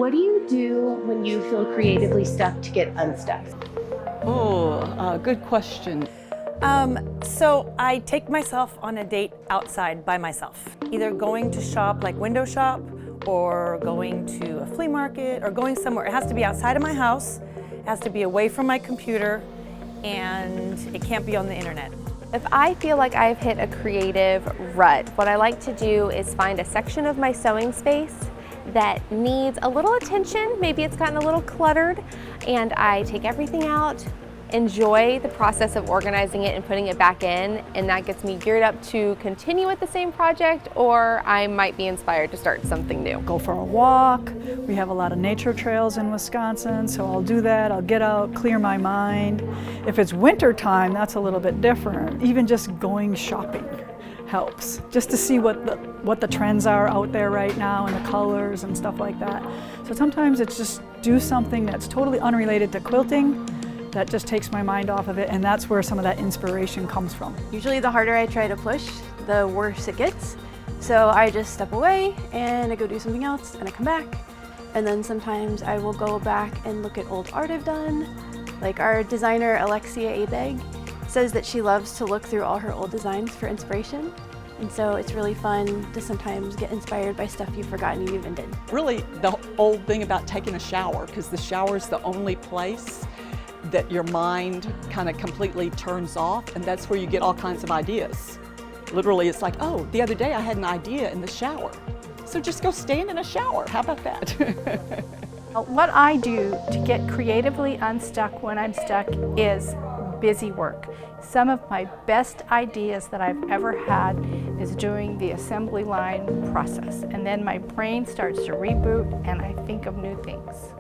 What do you do when you feel creatively stuck to get unstuck? Good question. So I take myself on a date outside by myself, either going to shop, like window shop, or going to a flea market, or going somewhere. It has to be outside of my house, it has to be away from my computer, and it can't be on the internet. If I feel like I've hit a creative rut, what I like to do is find a section of my sewing space that needs a little attention. Maybe it's gotten a little cluttered, and I take everything out, enjoy the process of organizing it and putting it back in, and that gets me geared up to continue with the same project, or I might be inspired to start something new. Go for a walk. We have a lot of nature trails in Wisconsin, so I'll do that. I'll get out, clear my mind. If it's winter time, that's a little bit different. Even just going shopping helps, just to see what the trends are out there right now and the colors and stuff like that. So sometimes it's just do something that's totally unrelated to quilting that just takes my mind off of it, and that's where some of that inspiration comes from. Usually the harder I try to push, the worse it gets. So I just step away and I go do something else and I come back. And then sometimes I will go back and look at old art I've done. Like our designer, Alexia Abeg, says that she loves to look through all her old designs for inspiration. And so it's really fun to sometimes get inspired by stuff you've forgotten you even did. Really, the old thing about taking a shower, because the shower is the only place that your mind kind of completely turns off, and that's where you get all kinds of ideas. Literally, it's like, oh, the other day I had an idea in the shower. So just go stand in a shower. How about that? What I do to get creatively unstuck when I'm stuck is busy work. Some of my best ideas that I've ever had is doing the assembly line process, and then my brain starts to reboot and I think of new things.